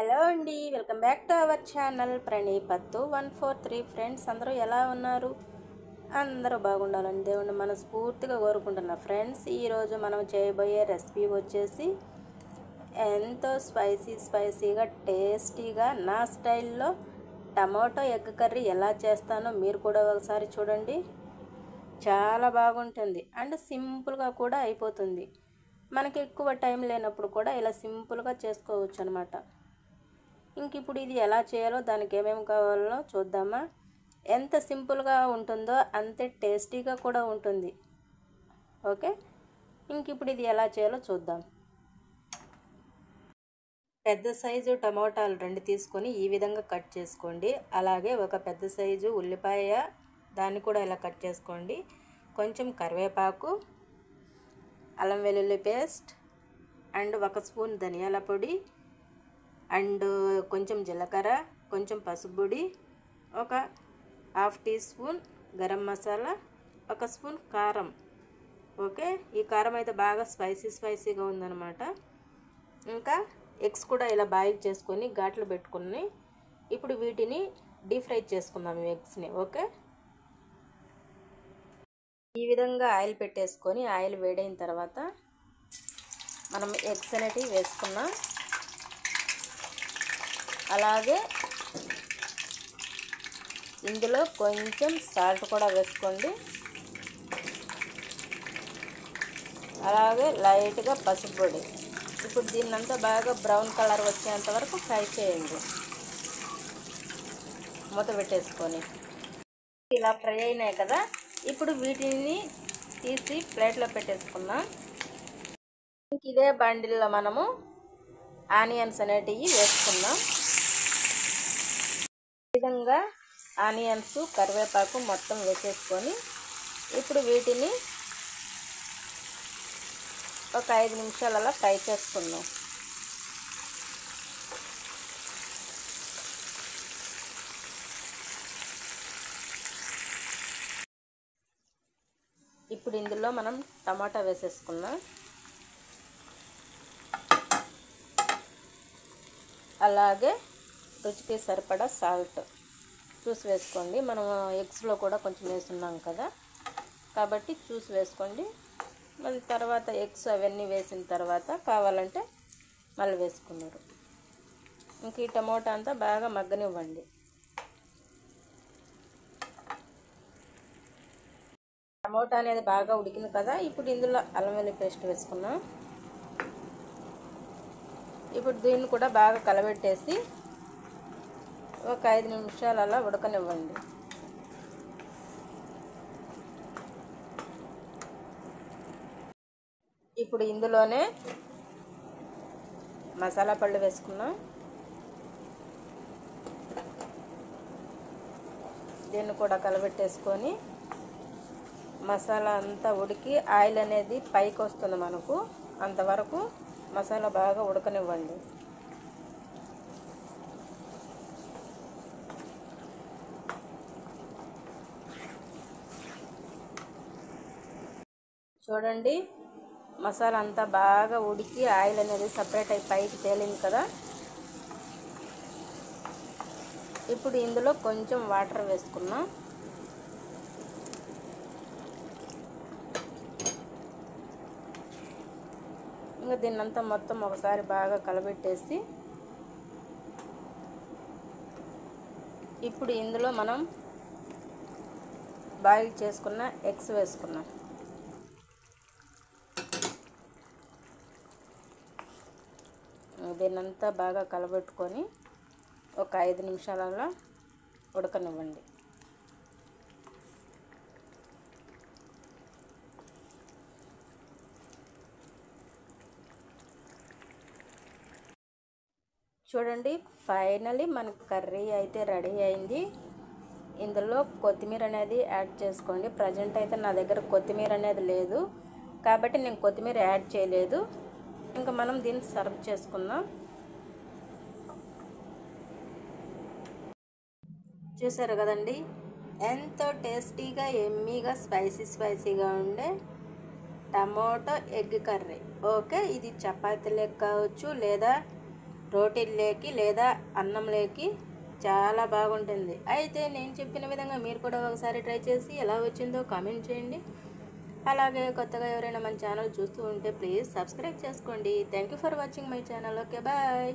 Hello అండి, welcome back to our channel ప్రణీపత్తు 143. Friends అందరూ ఎలా ఉన్నారు? అందరూ బాగుండాలని దేవుణ్ణి మనస్ఫూర్తిగా కోరుకుంటున్నా. ఫ్రెండ్స్, ఈరోజు మనం చేయబోయే రెసిపీ వచ్చేసి ఎంతో స్పైసీగా టేస్టీగా నా స్టైల్లో టమాటో ఎగ్ కర్రీ ఎలా చేస్తానో మీరు కూడా ఒకసారి చూడండి. చాలా బాగుంటుంది అండ్ సింపుల్గా కూడా అయిపోతుంది. మనకి ఎక్కువ టైం లేనప్పుడు కూడా ఇలా సింపుల్గా చేసుకోవచ్చు అనమాట. ఇంక ఇప్పుడు ఇది ఎలా చేయాలో, దానికి ఏమేమి కావాలో చూద్దామా. ఎంత సింపుల్గా ఉంటుందో అంతే టేస్టీగా కూడా ఉంటుంది. ఓకే, ఇంక ఇప్పుడు ఇది ఎలా చేయాలో చూద్దాం. పెద్ద సైజు టమోటాలు 2 తీసుకొని ఈ విధంగా కట్ చేసుకోండి. అలాగే ఒక పెద్ద సైజు ఉల్లిపాయ, దాన్ని కూడా ఇలా కట్ చేసుకోండి. కొంచెం కరివేపాకు, అల్లం వెల్లుల్లి పేస్ట్ అండ్ 1 స్పూన్ ధనియాల పొడి అండ్ కొంచెం జీలకర్ర, కొంచెం పసుపు పొడి, ఒక 1/2 teaspoon garam masala, 1 spoon కారం. ఓకే, ఈ కారం అయితే బాగా స్పైసీగా ఉందన్నమాట. ఇంకా ఎగ్స్ కూడా ఇలా బాయిల్ చేసుకొని ఘాట్లు పెట్టుకుని ఇప్పుడు వీటిని డీప్ ఫ్రై చేసుకుందాం ఎగ్స్ని. ఓకే, ఈ విధంగా ఆయిల్ పెట్టేసుకొని ఆయిల్ వేడైన తర్వాత మనం ఎగ్స్ అనేటివి వేసుకున్నాం. అలాగే ఇందులో కొంచెం సాల్ట్ కూడా వేసుకోండి. అలాగే లైట్గా పసుపు పొడి. ఇప్పుడు దీన్నంతా బాగా బ్రౌన్ కలర్ వచ్చేంత వరకు ఫ్రై చేయండి మూత పెట్టేసుకొని. ఇలా ఫ్రై అయినాయి కదా, ఇప్పుడు వీటిని తీసి ప్లేట్లో పెట్టేసుకుందాం. ఇదే బండిల్లో మనము ఆనియన్స్ అనేటివి వేసుకుందాం. ఈ విధంగా ఆనియన్స్, కరివేపాకు మొత్తం వేసేసుకొని ఇప్పుడు వీటిని ఒక 5 నిమిషాలు అలా ఫ్రై చేసుకుందాం. ఇప్పుడు ఇందులో మనం టమాటా వేసేసుకుందాం. అలాగే రుచికి సరిపడా సాల్ట్ చూసి వేసుకోండి. మనం ఎగ్స్లో కూడా కొంచెం వేస్తున్నాం కదా, కాబట్టి చూసి వేసుకోండి. మళ్ళీ తర్వాత ఎగ్స్ అవన్నీ వేసిన తర్వాత కావాలంటే మళ్ళీ వేసుకున్నారు. ఇంక ఈ టమోటా అంతా బాగా మగ్గనివ్వండి. టమోటా అనేది బాగా ఉడికింది కదా, ఇప్పుడు ఇందులో అల్లం వెల్లుల్లి పేస్ట్ వేసుకున్నాం. ఇప్పుడు దీన్ని కూడా బాగా కలబెట్టేసి ఒక 5 నిమిషాలు అలా ఉడకనివ్వండి. ఇప్పుడు ఇందులోనే మసాలా పళ్ళు వేసుకున్నాం. దీన్ని కూడా కలబెట్టేసుకొని మసాలా అంతా ఉడికి ఆయిల్ అనేది పైకి వస్తుంది మనకు, అంతవరకు మసాలా బాగా ఉడకనివ్వండి. చూడండి, మసాలా అంతా బాగా ఉడికి ఆయిల్ అనేది సపరేట్ అయి పైకి తేలింది కదా. ఇప్పుడు ఇందులో కొంచెం వాటర్ వేసుకున్నాం. ఇంకా దీన్నంతా మొత్తం ఒకసారి బాగా కలబెట్టేసి ఇప్పుడు ఇందులో మనం బాయిల్ చేసుకున్న ఎగ్స్ వేసుకున్నాం. దీన్నంతా బాగా కలబెట్టుకొని ఒక 5 నిమిషాలలో ఉడకనివ్వండి. చూడండి, ఫైనలీ మనకు కర్రీ అయితే రెడీ అయింది. ఇందులో కొత్తిమీర అనేది యాడ్ చేసుకోండి. ప్రజెంట్ అయితే నా దగ్గర కొత్తిమీర అనేది లేదు కాబట్టి నేను కొత్తిమీర యాడ్ చేయలేదు. ఇంకా మనం దీన్ని సర్వ్ చేసుకుందాం. చూసారు కదండి, ఎంతో టేస్టీగా ఎమ్మీగా స్పైసీగా ఉండే టమాటో ఎగ్ కర్రీ. ఓకే, ఇది చపాతీలకు కావచ్చు లేదా రోటీల్లోకి లేదా అన్నంలోకి చాలా బాగుంటుంది. అయితే నేను చెప్పిన విధంగా మీరు కూడా ఒకసారి ట్రై చేసి ఎలా వచ్చిందో కామెంట్ చేయండి. అలాగే కొత్తగా ఎవరైనా మన ఛానల్ చూస్తూ ఉంటే ప్లీజ్ సబ్స్క్రైబ్ చేసుకోండి. Thank you for watching my channel. Okay, bye.